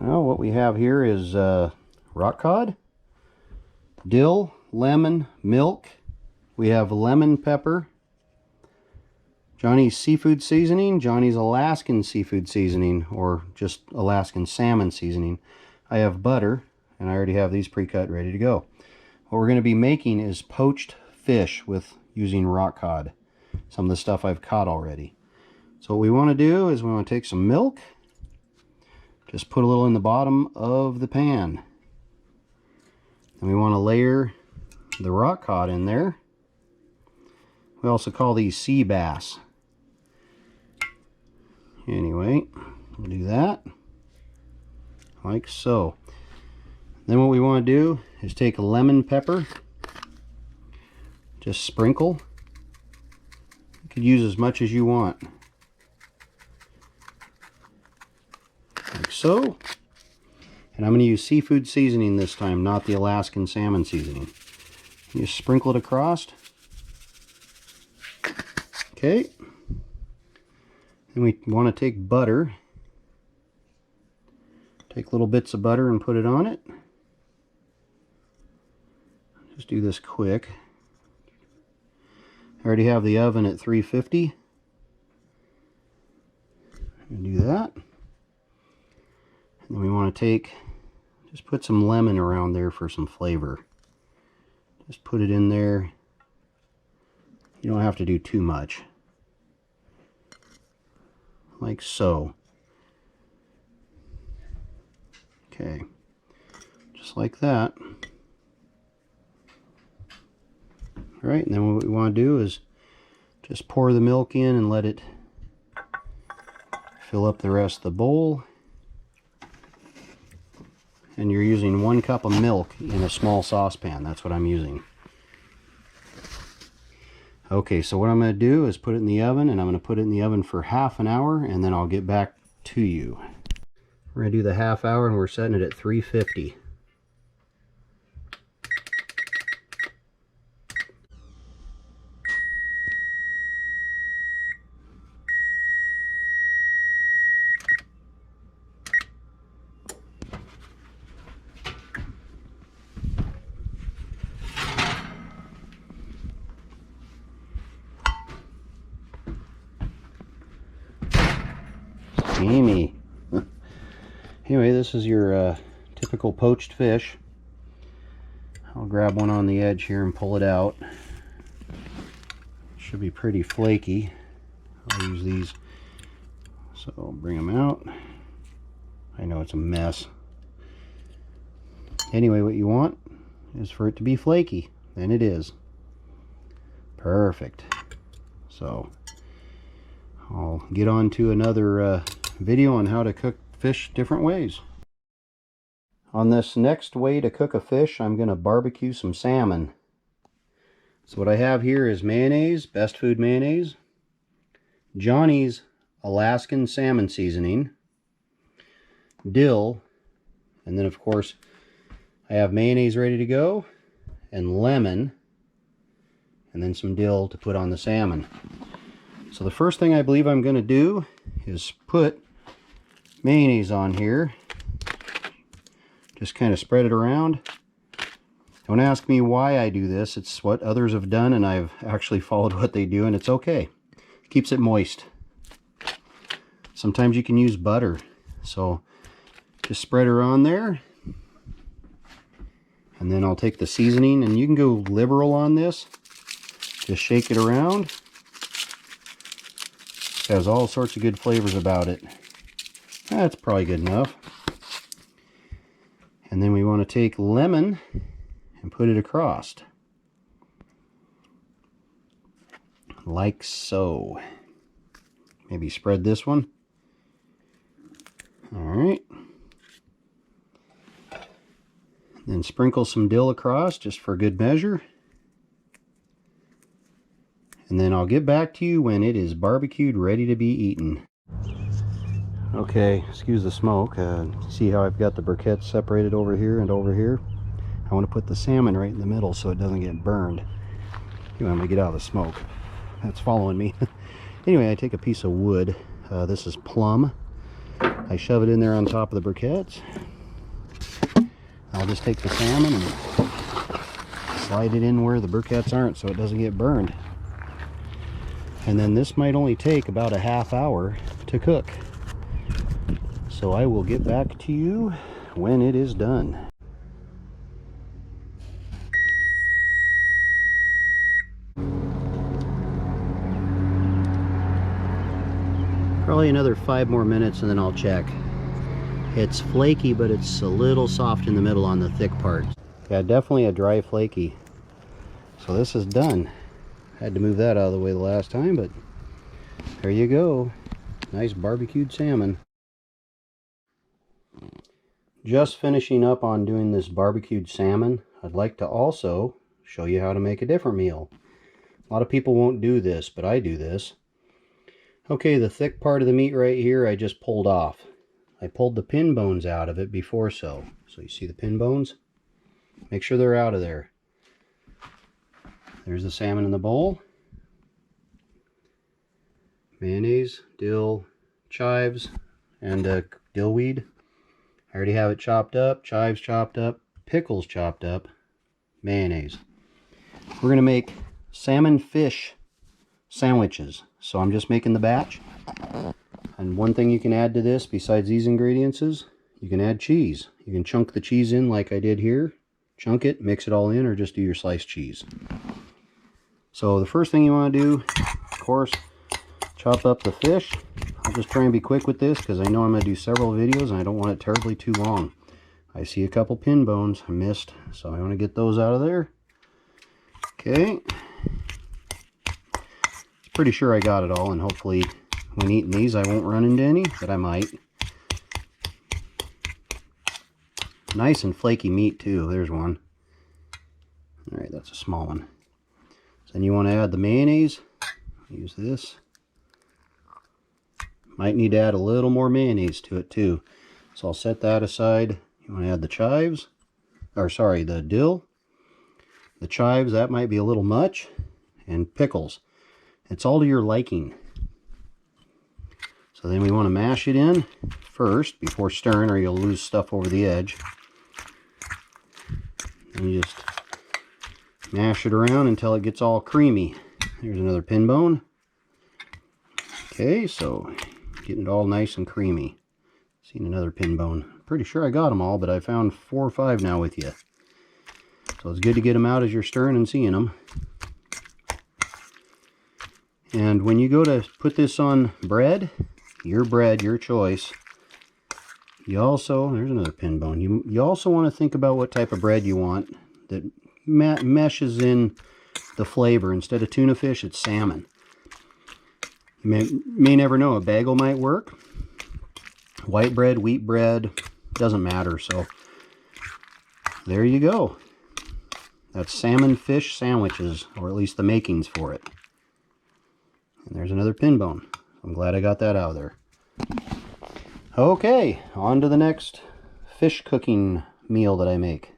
Well, what we have here is rock cod, dill, lemon, milk. We have lemon pepper, Johnny's seafood seasoning, Johnny's Alaskan seafood seasoning, or just Alaskan salmon seasoning. I have butter, and I already have these pre-cut ready to go. What we're going to be making is poached fish with using rock cod. Some of the stuff I've caught already. So what we want to do is we want to take some milk, just put a little in the bottom of the pan. And we want to layer the rock cod in there. We also call these sea bass. Anyway, we'll do that like so. Then what we want to do is take a lemon pepper, just sprinkle. You could use as much as you want, like so. And I'm going to use seafood seasoning this time, not the Alaskan salmon seasoning. You just sprinkle it across. Okay. And we want to take butter. Take little bits of butter and put it on it. Just do this quick. I already have the oven at 350. I'm going to do that. And then we want to just put some lemon around there for some flavor. Just put it in there. You don't have to do too much. Like so. Okay. Just like that. Alright, and then what we want to do is just pour the milk in and let it fill up the rest of the bowl. And you're using 1 cup of milk in a small saucepan. That's what I'm using. Okay, so what I'm going to do is put it in the oven, and I'm going to put it in the oven for half an hour, and then I'll get back to you. We're going to do the half hour, and we're setting it at 350. Amy. Anyway, this is your typical poached fish. I'll grab one on the edge here and pull it out. Should be pretty flaky. I'll use these. So I'll bring them out. I know it's a mess. Anyway, what you want is for it to be flaky, and it is. Perfect. So I'll get on to another video on how to cook fish different ways. On this next way to cook a fish, I'm going to barbecue some salmon. So what I have here is mayonnaise, Best Food mayonnaise, Johnny's Alaskan salmon seasoning, dill, and then of course I have mayonnaise ready to go, and lemon, and then some dill to put on the salmon. So the first thing I believe I'm going to do is put mayonnaise on here. Just kind of spread it around. Don't ask me why I do this. It's what others have done, and I've actually followed what they do, and it's okay. It keeps it moist. Sometimes you can use butter. So just spread her on there. And then I'll take the seasoning, and you can go liberal on this. Just shake it around. It has all sorts of good flavors about it. That's probably good enough. And then we want to take lemon and put it across. Like so. Maybe spread this one. Alright. Then sprinkle some dill across just for good measure. And then I'll get back to you when it is barbecued, ready to be eaten. Okay, excuse the smoke. See how I've got the briquettes separated over here and over here? I want to put the salmon right in the middle so it doesn't get burned. You want me to get out of the smoke. That's following me. Anyway, I take a piece of wood. This is plum. I shove it in there on top of the briquettes. I'll just take the salmon and slide it in where the briquettes aren't so it doesn't get burned. And then this might only take about a half hour to cook. So I will get back to you when it is done. Probably another 5 more minutes and then I'll check. It's flaky, but it's a little soft in the middle on the thick part. Yeah, definitely a dry flaky. So this is done. Had to move that out of the way the last time, but there you go. Nice barbecued salmon. Just finishing up on doing this barbecued salmon, I'd like to also show you how to make a different meal. A lot of people won't do this, but I do this. Okay, the thick part of the meat right here I just pulled off. I pulled the pin bones out of it before so you see the pin bones? Make sure they're out of there. There's the salmon in the bowl. Mayonnaise, dill, chives, and dill weed. I already have it chopped up, chives chopped up, pickles chopped up, mayonnaise. We're going to make salmon fish sandwiches. So I'm just making the batch. And one thing you can add to this besides these ingredients is you can add cheese. You can chunk the cheese in like I did here. Chunk it, mix it all in, or just do your sliced cheese. So the first thing you want to do, of course, chop up the fish. I'll just try and be quick with this because I know I'm going to do several videos and I don't want it terribly too long. I see a couple pin bones I missed, so I want to get those out of there. Okay. Pretty sure I got it all, and hopefully when eating these I won't run into any, but I might. Nice and flaky meat too. There's one. Alright, that's a small one. So then you want to add the mayonnaise. Use this. Might need to add a little more mayonnaise to it too. So I'll set that aside. You want to add the chives, or sorry, the dill. The chives, that might be a little much. And pickles. It's all to your liking. So then we want to mash it in first before stirring, or you'll lose stuff over the edge. And you just mash it around until it gets all creamy. Here's another pin bone. Okay, so getting it all nice and creamy. Seen another pin bone. Pretty sure I got them all, but I found 4 or 5 now with you. So it's good to get them out as you're stirring and seeing them. And when you go to put this on bread, your choice, you also, there's another pin bone, you also want to think about what type of bread you want that meshes in the flavor. Instead of tuna fish, it's salmon. You may never know, a bagel might work. White bread, wheat bread, doesn't matter. So there you go. That's salmon fish sandwiches, or at least the makings for it. And there's another pin bone. I'm glad I got that out of there. Okay, on to the next fish cooking meal that I make.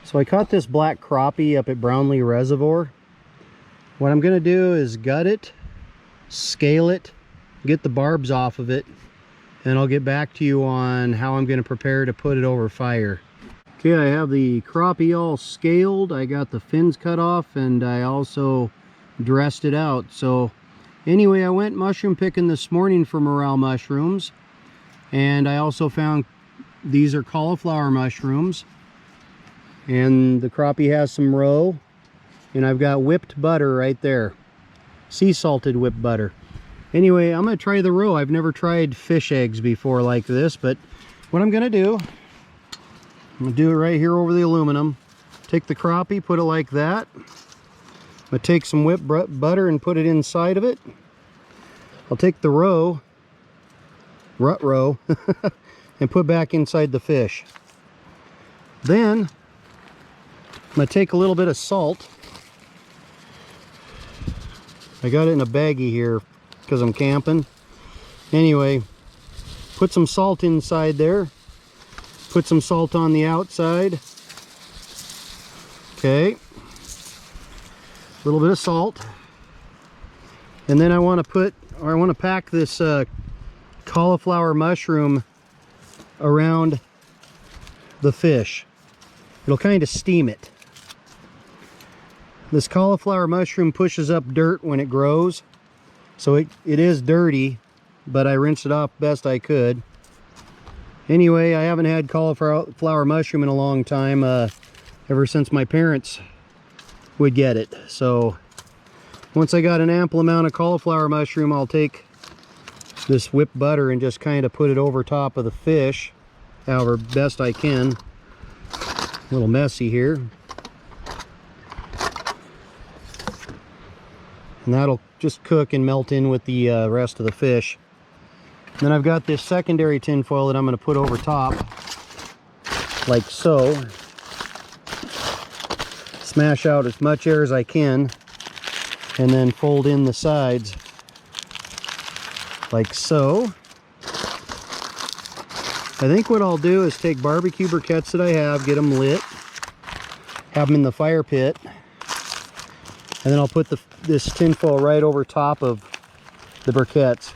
So I caught this black crappie up at Brownlee Reservoir. What I'm going to do is gut it, scale it, get the barbs off of it, and I'll get back to you on how I'm going to prepare to put it over fire. Okay, I have the crappie all scaled. I got the fins cut off, and I also dressed it out. So anyway, I went mushroom picking this morning for morel mushrooms, and I also found these are cauliflower mushrooms, and the crappie has some roe, and I've got whipped butter right there, sea salted whipped butter. Anyway, I'm gonna try the roe. I've never tried fish eggs before like this, but what I'm gonna do, I'm gonna do it right here over the aluminum. Take the crappie, put it like that. I'm going to take some whipped butter and put it inside of it. I'll take the roe, and put back inside the fish. Then I'm going to take a little bit of salt. I got it in a baggie here because I'm camping. Anyway, put some salt inside there. Put some salt on the outside. Okay. A little bit of salt. And then I want to pack this cauliflower mushroom around the fish. It'll kind of steam it. This cauliflower mushroom pushes up dirt when it grows, so it is dirty, but I rinsed it off best I could. Anyway, I haven't had cauliflower mushroom in a long time, ever since my parents would get it. So once I got an ample amount of cauliflower mushroom, I'll take this whipped butter and just kind of put it over top of the fish, however best I can. A little messy here. And that'll just cook and melt in with the rest of the fish. And then I've got this secondary tin foil that I'm going to put over top, like so. Smash out as much air as I can, and then fold in the sides, like so. I think what I'll do is take barbecue briquettes that I have, get them lit, have them in the fire pit, and then I'll put this tin foil right over top of the briquettes.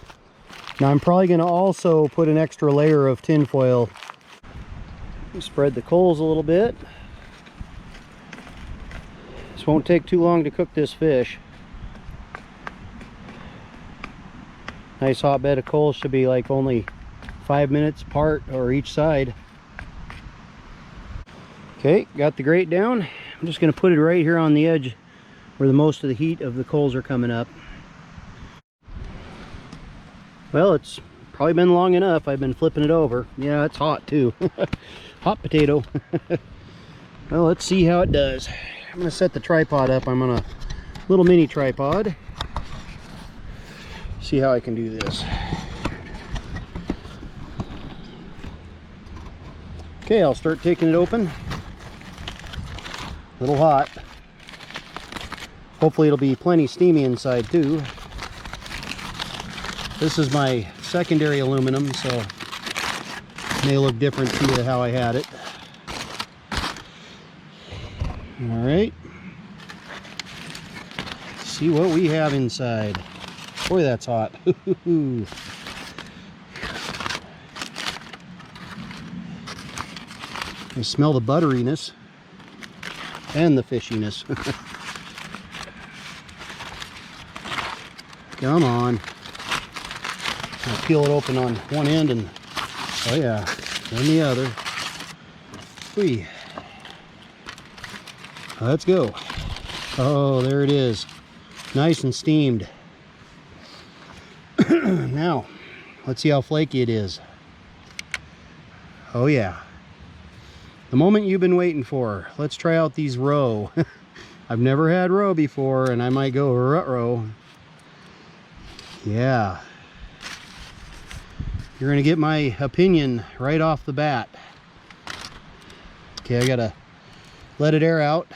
Now I'm probably going to also put an extra layer of tin foil. Spread the coals a little bit. This won't take too long to cook this fish. Nice hot bed of coals should be like only 5 minutes apart or each side. Okay, got the grate down. I'm just going to put it right here on the edge where the most of the heat of the coals are coming up. Well, it's probably been long enough. I've been flipping it over. Yeah, it's hot too. Hot potato. Well, let's see how it does. I'm going to set the tripod up. I'm on a little mini tripod. See how I can do this. Okay, I'll start taking it open. A little hot. Hopefully it'll be plenty steamy inside too. This is my secondary aluminum, so it may look different to how I had it. All right. See what we have inside. Boy, that's hot. You smell the butteriness and the fishiness. Come on. I'll peel it open on one end and, oh yeah, then the other. Whee. Let's go. Oh, there it is. Nice and steamed. Now, let's see how flaky it is. Oh yeah. The moment you've been waiting for. Let's try out these roe. I've never had roe before, and I might go rut-row. Yeah. You're gonna get my opinion right off the bat. Okay, I gotta let it air out.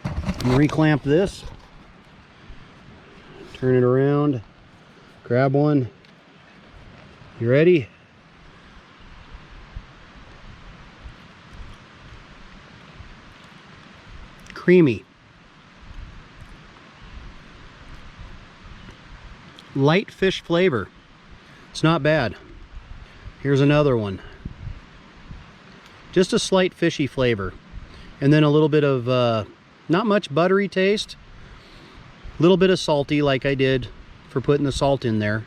And reclamp this. Turn it around. Grab one. You ready? Creamy. Light fish flavor. It's not bad. Here's another one. Just a slight fishy flavor. And then a little bit of, not much buttery taste. A little bit of salty like I did for putting the salt in there.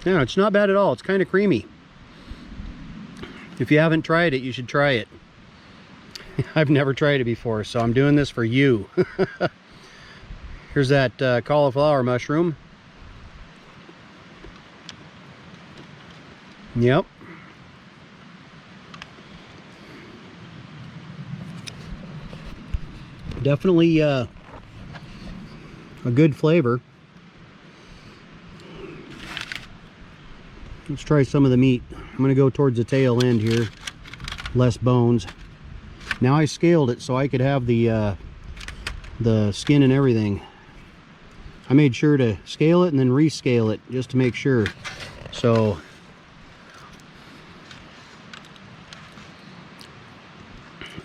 Yeah, it's not bad at all. It's kind of creamy. If you haven't tried it, you should try it. I've never tried it before, so I'm doing this for you. Here's that cauliflower mushroom. Yep. Definitely a good flavor. Let's try some of the meat. I'm going to go towards the tail end here. Less bones. Now I scaled it so I could have the skin and everything. I made sure to scale it and then rescale it just to make sure. So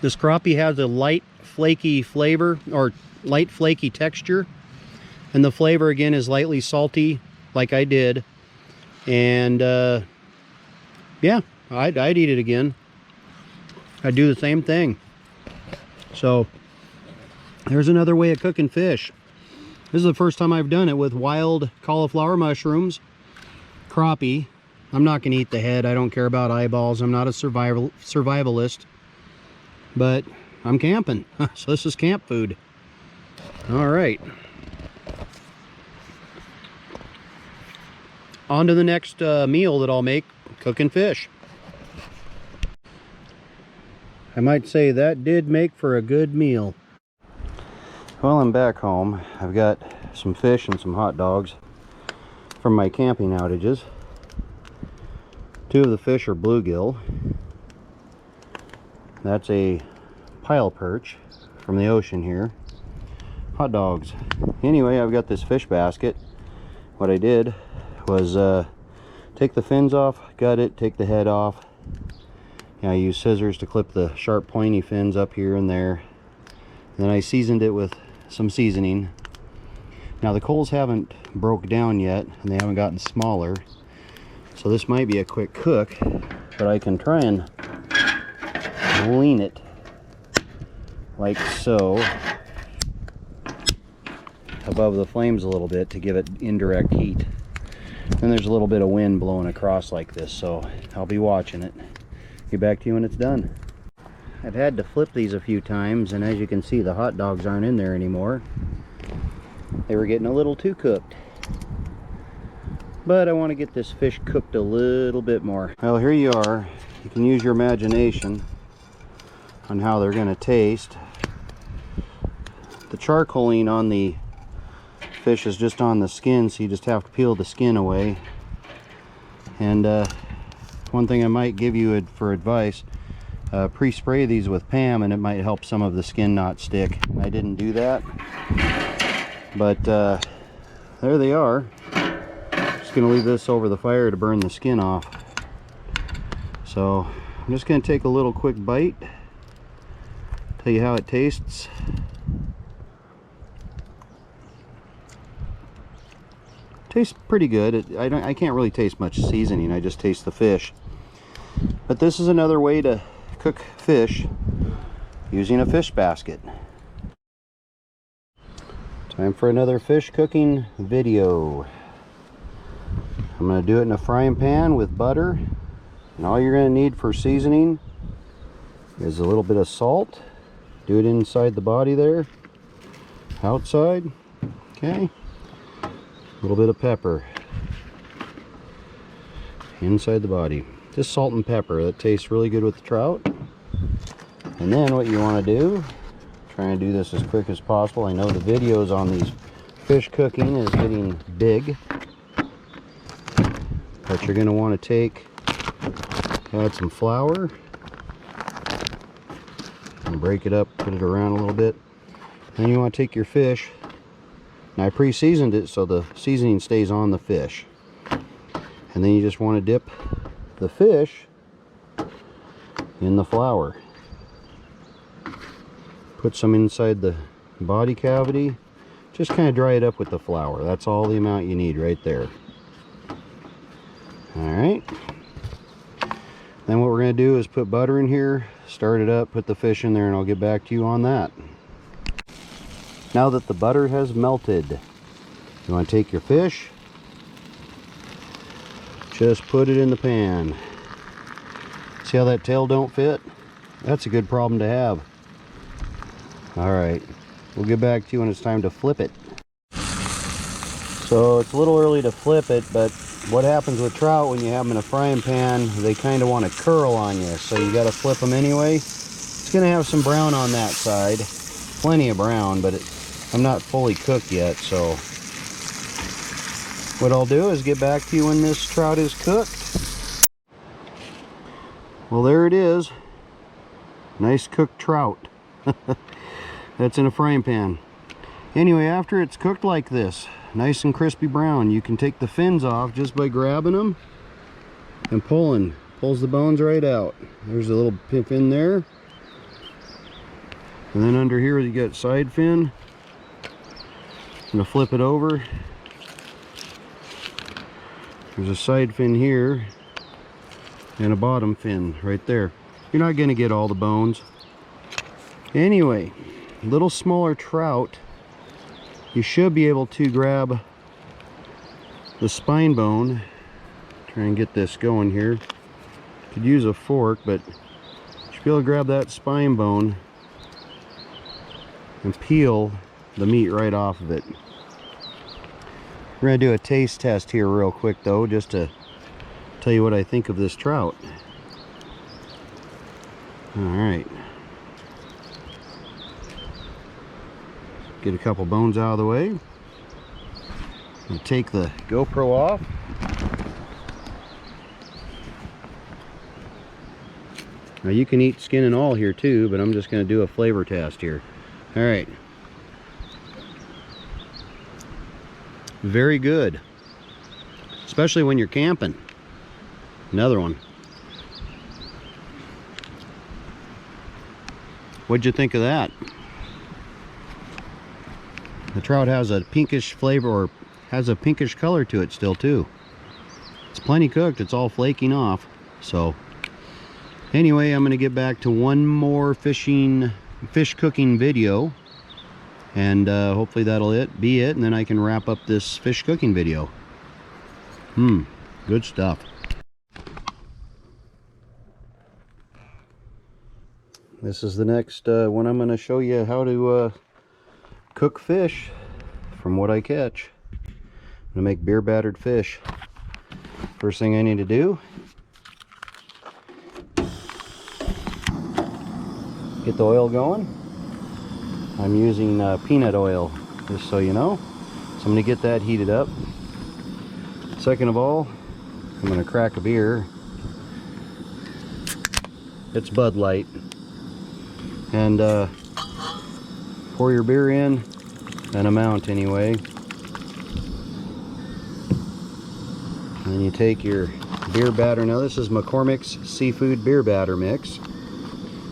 this crappie has a light flaky flavor, or light flaky texture. And the flavor again is lightly salty, like I did. And yeah, I'd eat it again. I'd do the same thing. So there's another way of cooking fish. This is the first time I've done it with wild cauliflower mushrooms, crappie. I'm not going to eat the head. I don't care about eyeballs. I'm not a survivalist. But I'm camping. So this is camp food. All right. On to the next meal that I'll make, cooking fish. I might say that did make for a good meal. Well, I'm back home. I've got some fish and some hot dogs from my camping outages. Two of the fish are bluegill. That's a pile perch from the ocean here. Hot dogs. Anyway, I've got this fish basket. What I did was take the fins off, gut it, take the head off. I use scissors to clip the sharp pointy fins up here and there. And then I seasoned it with some seasoning. Now the coals haven't broke down yet and they haven't gotten smaller, so this might be a quick cook, but I can try and lean it like so above the flames a little bit to give it indirect heat. Then there's a little bit of wind blowing across like this, so I'll be watching it. Get back to you when it's done. I've had to flip these a few times, and as you can see, the hot dogs aren't in there anymore. They were getting a little too cooked. But I want to get this fish cooked a little bit more. Well, here you are. You can use your imagination on how they're going to taste. The charcoaling on the fish is just on the skin, so you just have to peel the skin away. And one thing I might give you for advice, pre-spray these with Pam and it might help some of the skin not stick. I didn't do that, but there they are. Just gonna leave this over the fire to burn the skin off. So I'm just gonna take a little quick bite, tell you how it tastes. Tastes pretty good. I can't really taste much seasoning, I just taste the fish. But this is another way to cook fish using a fish basket. Time for another fish cooking video. I'm going to do it in a frying pan with butter, and all you're going to need for seasoning is a little bit of salt. Do it inside the body there, outside. Okay. A little bit of pepper inside the body. Just salt and pepper. That tastes really good with the trout. And then what you want to do, try and do this as quick as possible. I know the videos on these fish cooking is getting big, but you're going to want to add some flour and break it up, put it around a little bit. Then you want to take your fish. Now I pre-seasoned it so the seasoning stays on the fish. And then you just want to dip the fish in the flour. Put some inside the body cavity. Just kind of dry it up with the flour. That's all the amount you need right there. Alright. Then what we're going to do is put butter in here, start it up, put the fish in there, and I'll get back to you on that. Now that the butter has melted, you want to take your fish, just put it in the pan. See how that tail don't fit? That's a good problem to have. Alright, we'll get back to you when it's time to flip it. So it's a little early to flip it, but what happens with trout when you have them in a frying pan, they kind of want to curl on you, so you got to flip them anyway. It's going to have some brown on that side, plenty of brown, but I'm not fully cooked yet, so what I'll do is get back to you when this trout is cooked. Well, there it is. Nice cooked trout. That's in a frying pan. Anyway, after it's cooked like this, nice and crispy brown, you can take the fins off just by grabbing them and pulling. Pulls the bones right out. There's a little fin there. And then under here you got side fin. I'm gonna flip it over. There's a side fin here and a bottom fin right there. You're not gonna get all the bones. Anyway, little smaller trout, you should be able to grab the spine bone. Try and get this going here. Could use a fork, but you should be able to grab that spine bone and peel the meat right off of it. We're gonna do a taste test here real quick though, just to tell you what I think of this trout. All right. Get a couple bones out of the way. I'll take the GoPro off. Now you can eat skin and all here too, but I'm just going to do a flavor test here. All right. Very good. Especially when you're camping. Another one. What'd you think of that? The trout has a pinkish flavor, or has a pinkish color to it still too. It's plenty cooked, it's all flaking off. So anyway, I'm going to get back to one more fish cooking video, and hopefully that'll be it, and then I can wrap up this fish cooking video. Good stuff. This is the next one. I'm going to show you how to cook fish from what I catch. I'm going to make beer battered fish. First thing I need to do, get the oil going. I'm using peanut oil, just so you know. So I'm going to get that heated up. Second of all, I'm going to crack a beer. It's Bud Light. And pour your beer in, an amount anyway. And you take your beer batter. Now this is McCormick's Seafood Beer Batter Mix.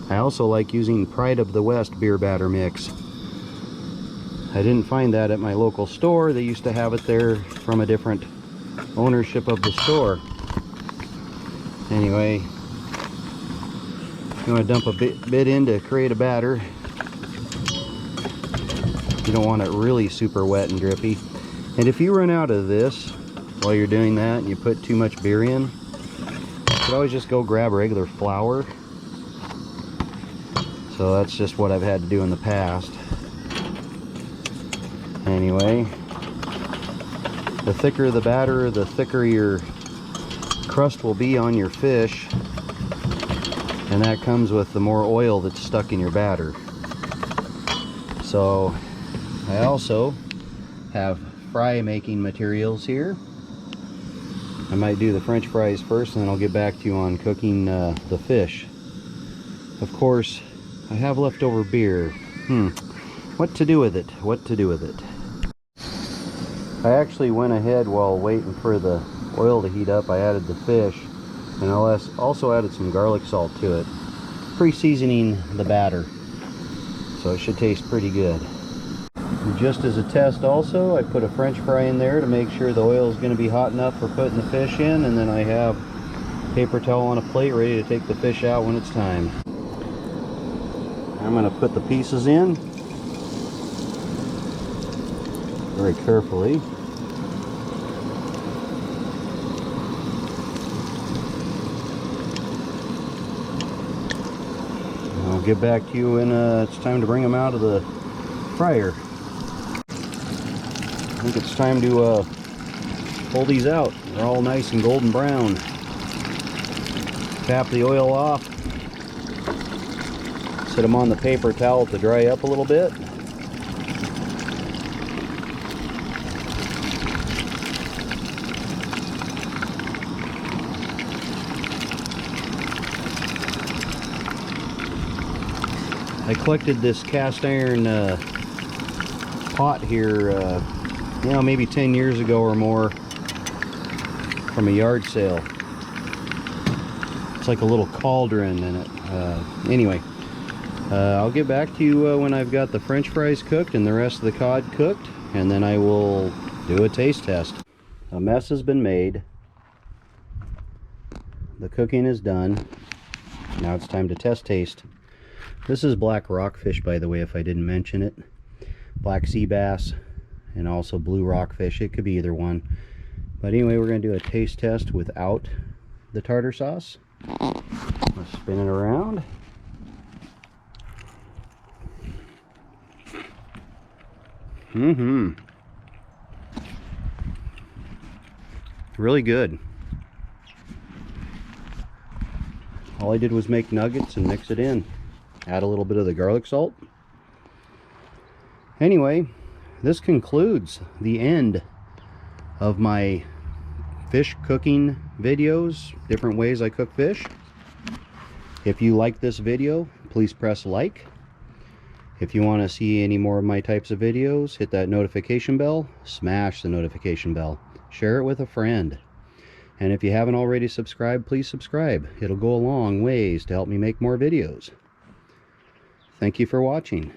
I also like using Pride of the West Beer Batter Mix. I didn't find that at my local store. They used to have it there from a different ownership of the store. Anyway, you want to dump a bit in to create a batter. You don't want it really super wet and drippy. And if you run out of this while you're doing that and you put too much beer in, you could always just go grab regular flour. So that's just what I've had to do in the past. Anyway, the thicker the batter, the thicker your crust will be on your fish. And that comes with the more oil that's stuck in your batter. So I also have fry making materials here. I might do the French fries first, and then I'll get back to you on cooking the fish. Of course, I have leftover beer. What to do with it? What to do with it? I actually went ahead while waiting for the oil to heat up. I added the fish, and I also added some garlic salt to it, pre-seasoning the batter, so it should taste pretty good. And just as a test also, I put a French fry in there to make sure the oil is going to be hot enough for putting the fish in, and then I have paper towel on a plate ready to take the fish out when it's time. I'm going to put the pieces in very carefully. I'll get back to you when it's time to bring them out of the fryer. I think it's time to pull these out. They're all nice and golden brown. Tap the oil off. Set them on the paper towel to dry up a little bit. I collected this cast iron pot here, you know, maybe 10 years ago or more, from a yard sale. It's like a little cauldron in it. Anyway, I'll get back to you when I've got the French fries cooked and the rest of the cod cooked. and then I will do a taste test. A mess has been made. The cooking is done. Now it's time to test taste. This is black rockfish, by the way, if I didn't mention it. Black sea bass and also blue rockfish. It could be either one. But anyway, we're going to do a taste test without the tartar sauce. Let's spin it around. Really good. All I did was make nuggets and mix it in. Add a little bit of the garlic salt. Anyway, this concludes the end of my fish cooking videos, different ways I cook fish. If you like this video, please press like. If you want to see any more of my types of videos, hit that notification bell, smash the notification bell, share it with a friend. And if you haven't already subscribed, please subscribe. It'll go a long ways to help me make more videos. Thank you for watching.